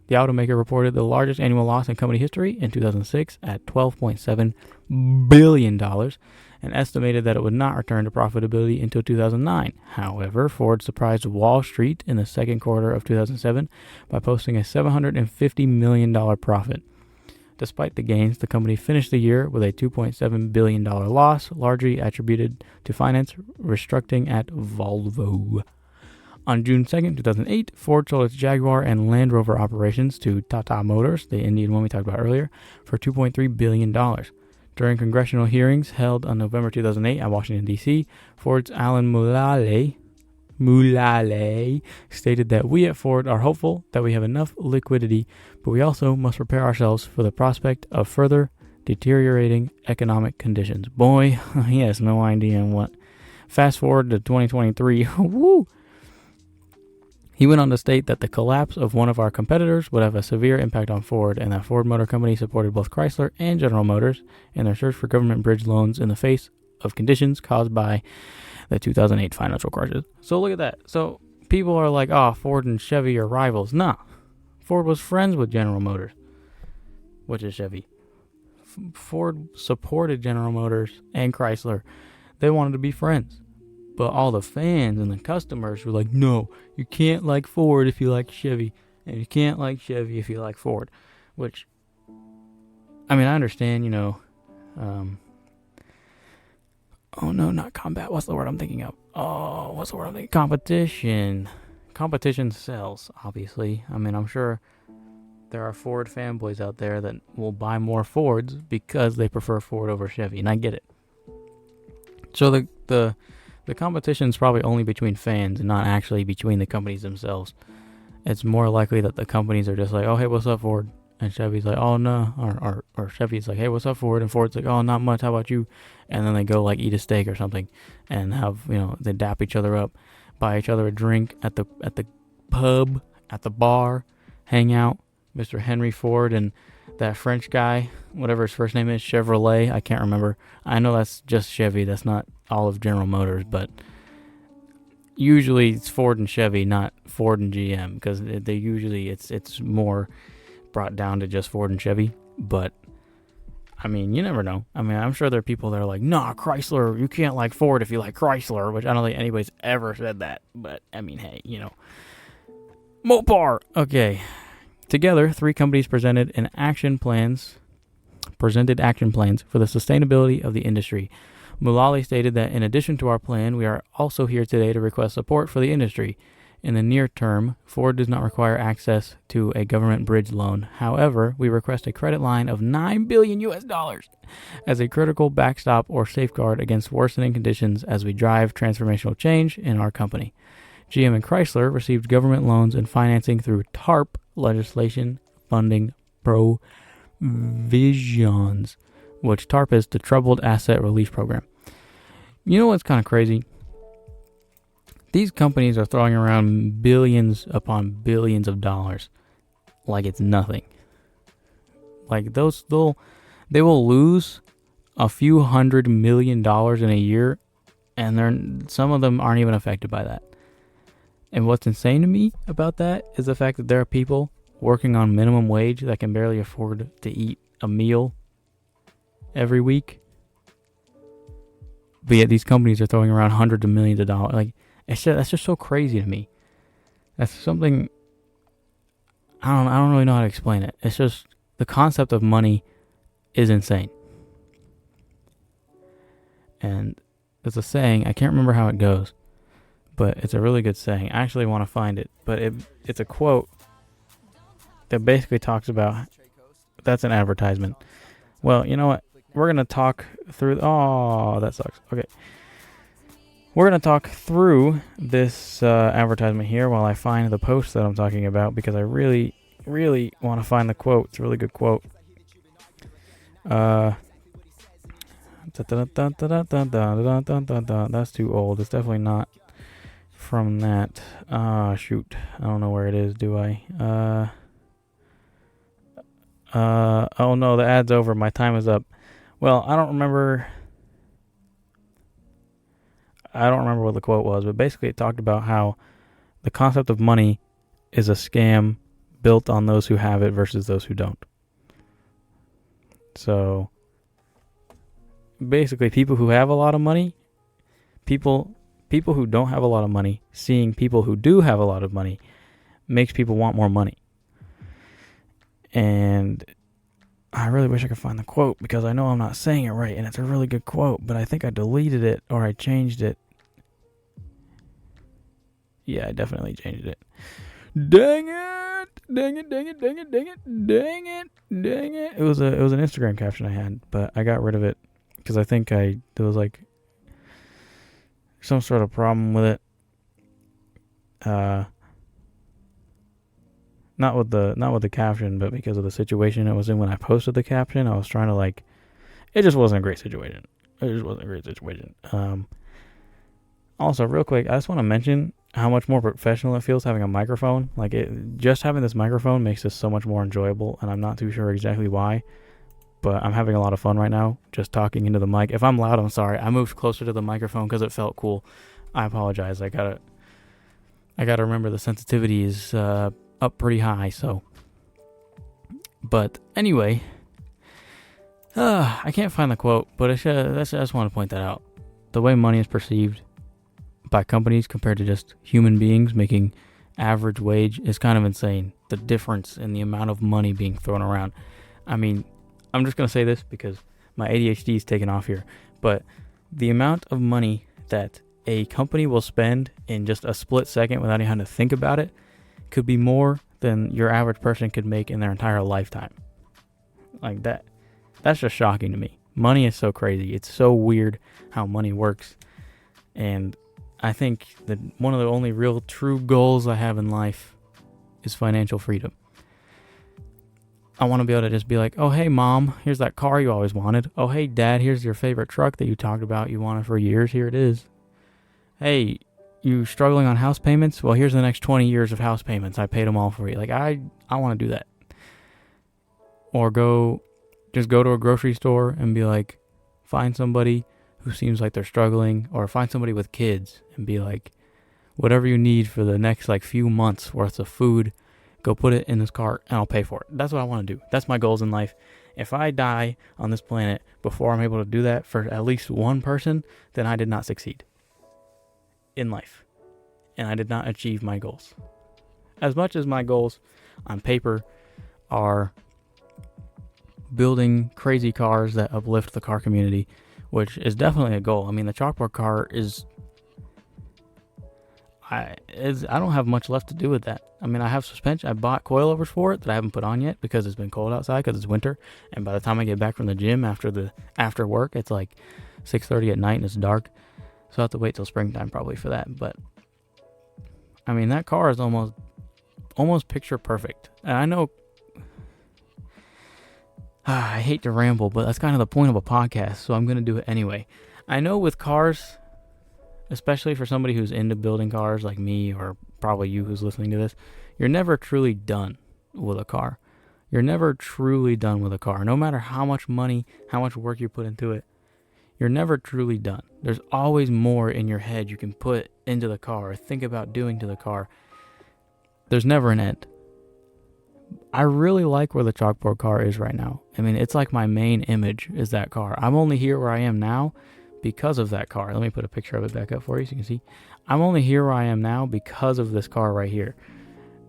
The automaker reported the largest annual loss in company history in 2006 at $12.7 billion and estimated that it would not return to profitability until 2009. However, Ford surprised Wall Street in the second quarter of 2007 by posting a $750 million profit. Despite the gains, the company finished the year with a $2.7 billion loss, largely attributed to finance restructuring at Volvo. On June 2nd, 2008, Ford sold its Jaguar and Land Rover operations to Tata Motors, the Indian one we talked about earlier, for $2.3 billion. During congressional hearings held on November 2008 at Washington, D.C., Ford's Alan Mulally Mulale, stated that we at Ford are hopeful that we have enough liquidity, but we also must prepare ourselves for the prospect of further deteriorating economic conditions. Boy, he has no idea what. Fast forward to 2023. Woo! He went on to state that the collapse of one of our competitors would have a severe impact on Ford, and that Ford Motor Company supported both Chrysler and General Motors in their search for government bridge loans in the face of conditions caused by the 2008 financial crisis. So look at that. So people are like, oh, Ford and Chevy are rivals. Nah. Ford was friends with General Motors, which is Chevy. Ford supported General Motors and Chrysler. They wanted to be friends. But all the fans and the customers were like, no, you can't like Ford if you like Chevy. And you can't like Chevy if you like Ford. Which, I mean, I understand, oh no, not combat. What's the word I'm thinking of? Competition. Competition sells, obviously. I mean, I'm sure there are Ford fanboys out there that will buy more Fords because they prefer Ford over Chevy, and I get it. So the competition is probably only between fans and not actually between the companies themselves. It's more likely that the companies are just like, oh, hey, what's up, Ford? And Chevy's like, oh, no. Or Chevy's like, hey, what's up, Ford? And Ford's like, oh, not much. How about you? And then they go, like, eat a steak or something and have, they dap each other up, buy each other a drink at the pub, at the bar, hang out. Mr. Henry Ford and that French guy, whatever his first name is, Chevrolet, I can't remember. I know that's just Chevy. That's not all of General Motors, but usually it's Ford and Chevy, not Ford and GM, because they usually it's more brought down to just Ford and Chevy. But I mean, you never know. I mean, I'm sure there are people that are like, nah, Chrysler, you can't like Ford if you like Chrysler, which I don't think anybody's ever said that. But I mean, hey, Mopar. Okay. Together, three companies presented action plans for the sustainability of the industry. Mulally stated that in addition to our plan, we are also here today to request support for the industry. In the near term, Ford does not require access to a government bridge loan. However, we request a credit line of $9 billion as a critical backstop or safeguard against worsening conditions as we drive transformational change in our company. GM and Chrysler received government loans and financing through TARP legislation funding provisions, which TARP is the Troubled Asset Relief Program. You know what's kind of crazy? These companies are throwing around billions upon billions of dollars like it's nothing. Like they will lose a few $100 million in a year, and some of them aren't even affected by that. And what's insane to me about that is the fact that there are people working on minimum wage that can barely afford to eat a meal every week. But yet these companies are throwing around hundreds of millions of dollars. Like, that's just so crazy to me. That's something, I don't really know how to explain it. It's just, the concept of money is insane. And there's a saying, I can't remember how it goes, but it's a really good saying. I actually want to find it, but it's a quote that basically talks about, that's an advertisement. Well, you know what? We're going to talk through, oh, that sucks. Okay. We're going to talk through this advertisement here while I find the post that I'm talking about, because I really, really want to find the quote. It's a really good quote. That's too old. It's definitely not from that. Shoot. I don't know where it is, do I? Oh no, the ad's over. My time is up. Well, I don't remember what the quote was, but basically it talked about how the concept of money is a scam built on those who have it versus those who don't. So basically, people who have a lot of money, people who don't have a lot of money, seeing people who do have a lot of money makes people want more money. And I really wish I could find the quote, because I know I'm not saying it right, and it's a really good quote, but I think I deleted it or I changed it. Yeah, I definitely changed it. Dang it! Dang it, dang it, dang it, dang it, dang it, dang it. It was an Instagram caption I had, but I got rid of it because I think there was like some sort of problem with it. Not with the caption, but because of the situation it was in when I posted the caption. I was trying to it just wasn't a great situation. Also, real quick, I just want to mention how much more professional it feels having a microphone. Just having this microphone makes this so much more enjoyable, and I'm not too sure exactly why, but I'm having a lot of fun right now just talking into the mic. If I'm loud, I'm sorry. I moved closer to the microphone because it felt cool. I apologize. I gotta remember the sensitivity is up pretty high. So, but anyway, I can't find the quote, but I just want to point that out. The way money is perceived by companies compared to just human beings making average wage is kind of insane. The difference in the amount of money being thrown around. I mean, I'm just going to say this because my ADHD is taking off here, but the amount of money that a company will spend in just a split second without even having to think about it could be more than your average person could make in their entire lifetime. That's just shocking to me. Money is so crazy. It's so weird how money works. And I think that one of the only real true goals I have in life is financial freedom. I want to be able to just be like, oh, hey, Mom, here's that car you always wanted. Oh, hey, Dad, here's your favorite truck that you talked about you wanted for years. Here it is. Hey, you struggling on house payments? Well, here's the next 20 years of house payments. I paid them all for you. I want to do that. Or just go to a grocery store and be like, find somebody who seems like they're struggling, or find somebody with kids and be like, whatever you need for the next few months worth of food, go put it in this cart and I'll pay for it. That's what I want to do. That's my goals in life. If I die on this planet before I'm able to do that for at least one person, then I did not succeed in life. And I did not achieve my goals. As much as my goals on paper are building crazy cars that uplift the car community, which is definitely a goal. I mean, the chalkboard car I don't have much left to do with that. I mean, I have suspension. I bought coilovers for it that I haven't put on yet because it's been cold outside because it's winter. And by the time I get back from the gym after work, it's 6:30 at night and it's dark. So I have to wait till springtime probably for that. But I mean, that car is almost picture perfect. And I know I hate to ramble, but that's kind of the point of a podcast, so I'm going to do it anyway. I know with cars, especially for somebody who's into building cars like me, or probably you who's listening to this, you're never truly done with a car. You're never truly done with a car. No matter how much money, how much work you put into it, you're never truly done. There's always more in your head you can put into the car or think about doing to the car. There's never an end. I really like where the chalkboard car is right now. I mean, it's like my main image is that car. I'm only here where I am now because of that car. Let me put a picture of it back up for you so you can see. I'm only here where I am now because of this car right here.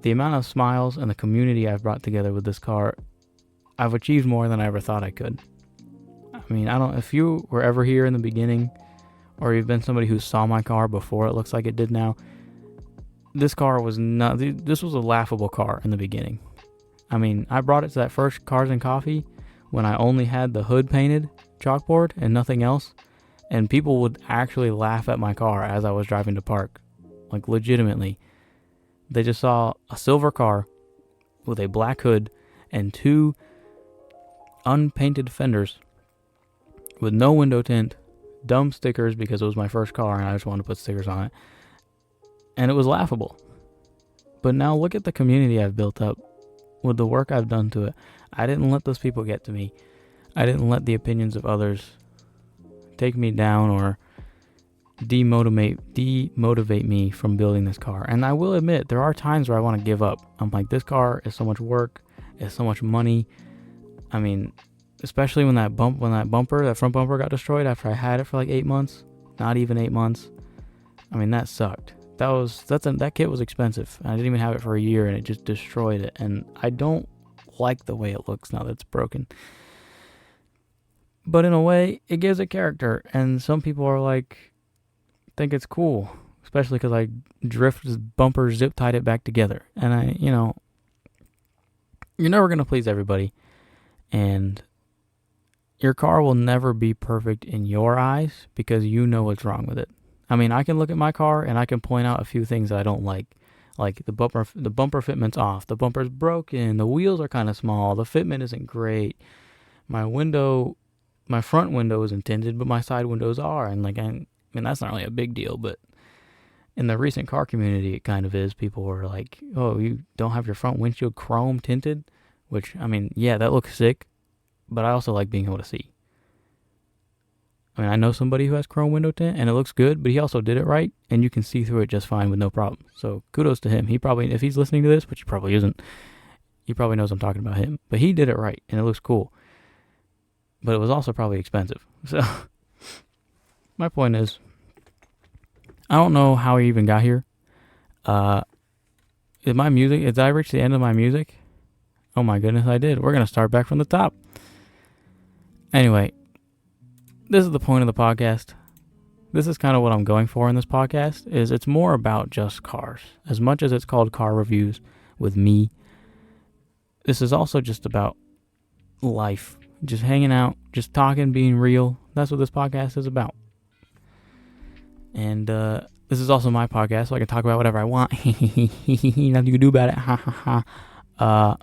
The amount of smiles and the community I've brought together with this car, I've achieved more than I ever thought I could. I mean, if you were ever here in the beginning, or you've been somebody who saw my car before it looks like it did now, this was a laughable car in the beginning. I mean, I brought it to that first Cars and Coffee when I only had the hood painted chalkboard and nothing else, and people would actually laugh at my car as I was driving to park. Legitimately. They just saw a silver car with a black hood and two unpainted fenders with no window tint, dumb stickers because it was my first car and I just wanted to put stickers on it. And it was laughable. But now look at the community I've built up with the work I've done to it. I didn't let those people get to me. I didn't let the opinions of others take me down or demotivate me from building this car. And I will admit, there are times where I want to give up. I'm like, this car is so much work, it's so much money. I mean, especially when that front bumper got destroyed after I had it for 8 months, not even 8 months. I mean, that sucked. That kit was expensive. I didn't even have it for a year and it just destroyed it. And I don't like the way it looks now that it's broken. But in a way, it gives it character. And some people are think it's cool. Especially because I bumper zip tied it back together. And you're never going to please everybody. And your car will never be perfect in your eyes because you know what's wrong with it. I mean, I can look at my car and I can point out a few things that I don't like. Like the bumper fitment's off, the bumper's broken, the wheels are kind of small, the fitment isn't great. My front window isn't tinted, but my side windows are, and like I mean that's not really a big deal, but in the recent car community it kind of is. People were like, "Oh, you don't have your front windshield chrome tinted?" Which, I mean, yeah, that looks sick, but I also like being able to see. I mean, I know somebody who has chrome window tint, and it looks good, but he also did it right, and you can see through it just fine with no problem. So kudos to him. He probably, if he's listening to this, which he probably isn't, he probably knows I'm talking about him. But he did it right, and it looks cool. But it was also probably expensive. So my point is, I don't know how he even got here. Did I reach the end of my music? Oh my goodness, I did. We're going to start back from the top. Anyway, this is the point of the podcast. This is kind of what I'm going for in this podcast, is it's more about just cars. As much as it's called Car Reviews with me, this is also just about life. Just hanging out, just talking, being real. That's what this podcast is about. And this is also my podcast, so I can talk about whatever I want. Nothing you can do about it. Ha ha ha.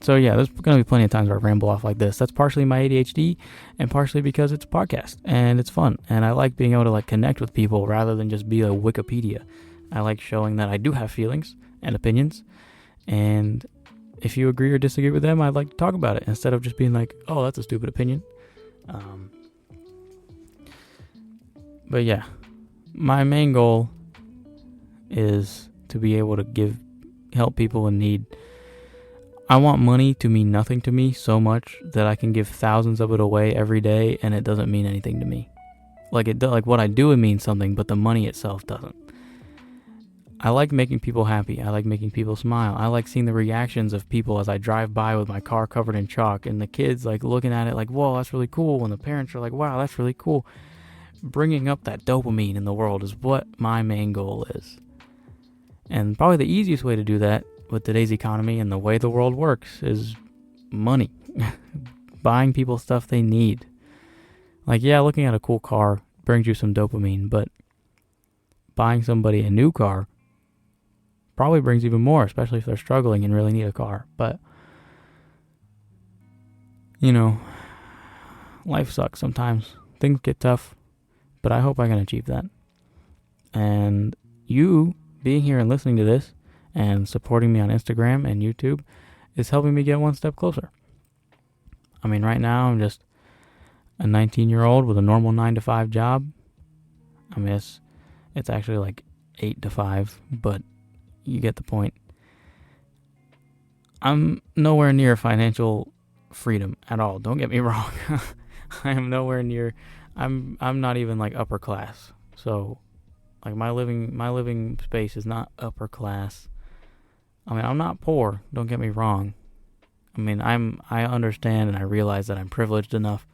So yeah, there's going to be plenty of times where I ramble off like this. That's partially my ADHD and partially because it's a podcast and it's fun. And I like being able to like connect with people rather than just be a Wikipedia. I like showing that I do have feelings and opinions. And if you agree or disagree with them, I'd like to talk about it instead of just being like, oh, that's a stupid opinion. But yeah, my main goal is to be able to help people in need. I want money to mean nothing to me so much that I can give thousands of it away every day and it doesn't mean anything to me. Like what I do, it means something, but the money itself doesn't. I like making people happy. I like making people smile. I like seeing the reactions of people as I drive by with my car covered in chalk and the kids like looking at it like, whoa, that's really cool. And the parents are like, wow, that's really cool. Bringing up that dopamine in the world is what my main goal is. And probably the easiest way to do that with today's economy and the way the world works is money. Buying people stuff they need. Like, yeah, looking at a cool car brings you some dopamine, but buying somebody a new car probably brings even more, especially if they're struggling and really need a car. But, you know, life sucks sometimes. Things get tough, but I hope I can achieve that. And you being here and listening to this and supporting me on Instagram and YouTube is helping me get one step closer. I mean, right now I'm just a 19-year-old with a normal 9-to-5 job. I mean, it's actually like 8 to 5, but you get the point. I'm nowhere near financial freedom at all. Don't get me wrong. I am nowhere near. I'm not even like upper class. So, like my living space is not upper class. I mean, I'm not poor. Don't get me wrong. I mean, I understand and I realize that I'm privileged enough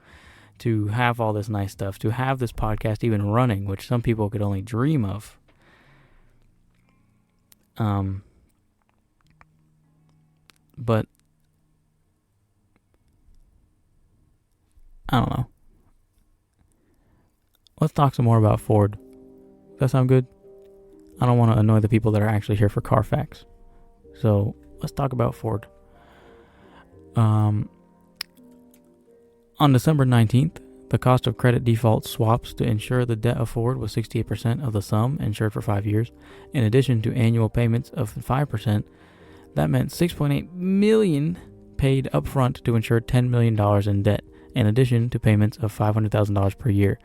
to have all this nice stuff, to have this podcast even running, which some people could only dream of. But I don't know. Let's talk some more about Ford. Does that sound good? I don't want to annoy the people that are actually here for car facts. So let's talk about Ford. On December 19th, the cost of credit default swaps to insure the debt of Ford was 68% of the sum insured for 5 years. In addition to annual payments of 5%, that meant $6.8 million paid upfront to insure $10 million in debt, in addition to payments of $500,000 per year.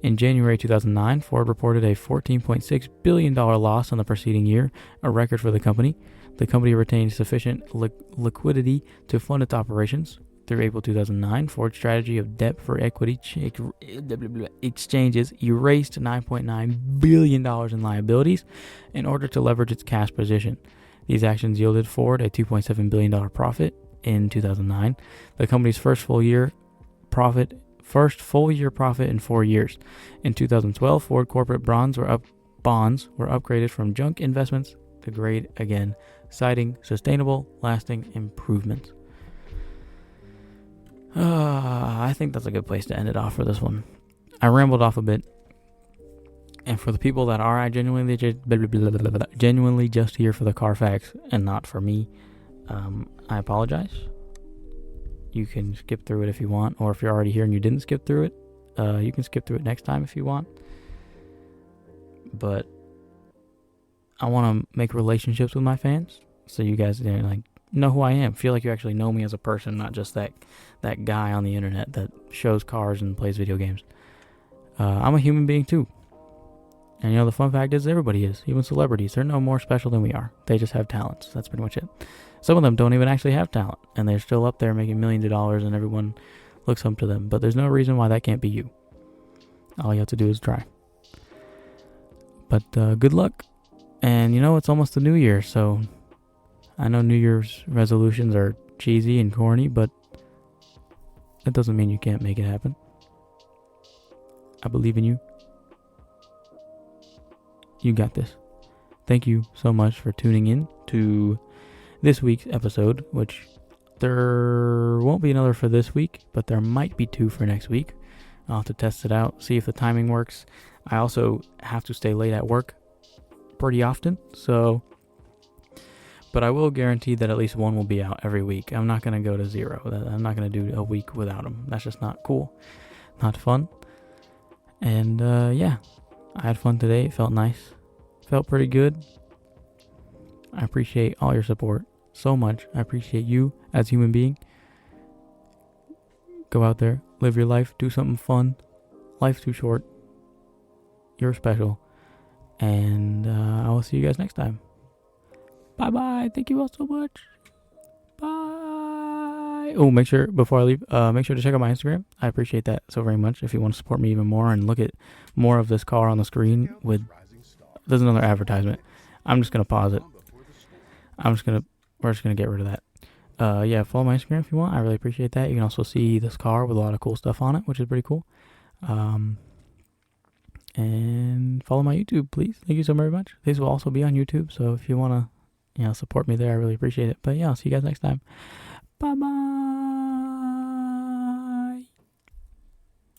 In January 2009, Ford reported a $14.6 billion loss on the preceding year, a record for the company. The company retained sufficient liquidity to fund its operations. Through April 2009, Ford's strategy of debt for equity exchanges erased $9.9 billion in liabilities in order to leverage its cash position. These actions yielded Ford a $2.7 billion profit in 2009, the company's first full year profit in 4 years. In 2012, Ford corporate bonds were upgraded from junk investments to grade again, citing sustainable, lasting improvements. I think that's a good place to end it off for this one. I rambled off a bit, And for the people that are genuinely just here for the Carfax and not for me, I apologize. You can skip through it if you want, or if you're already here and you didn't skip through it, you can skip through it next time if you want. But I want to make relationships with my fans, so you guys know who I am. Feel like you actually know me as a person, not just that guy on the internet that shows cars and plays video games. I'm a human being too. And the fun fact is everybody is, even celebrities. They're no more special than we are. They just have talents. That's pretty much it. Some of them don't even actually have talent, and they're still up there making millions of dollars, and everyone looks up to them. But there's no reason why that can't be you. All you have to do is try. But good luck. And it's almost the new year, so I know New Year's resolutions are cheesy and corny, but that doesn't mean you can't make it happen. I believe in you. You got this. Thank you so much for tuning in to this week's episode, which there won't be another for this week, but there might be 2 for next week. I'll have to test it out, see if the timing works. I also have to stay late at work pretty often, but I will guarantee that at least 1 will be out every week. I'm not going to go to 0. I'm not going to do a week without them. That's just not cool. Not fun. And yeah, I had fun today. It felt nice. Felt pretty good. I appreciate all your support so much. I appreciate you as a human being. Go out there, live your life, do something fun. Life's too short. You're special. And I will see you guys next time. Bye-bye. Thank you all so much. Bye. Oh, before I leave, make sure to check out my Instagram. I appreciate that so very much. If you want to support me even more and look at more of this car on the screen there's another advertisement. I'm just going to pause it. We're just going to get rid of that. Yeah, follow my Instagram if you want. I really appreciate that. You can also see this car with a lot of cool stuff on it, which is pretty cool. And follow my YouTube, please. Thank you so very much. These will also be on YouTube, so if you want to, support me there, I really appreciate it. But yeah, I'll see you guys next time. Bye-bye.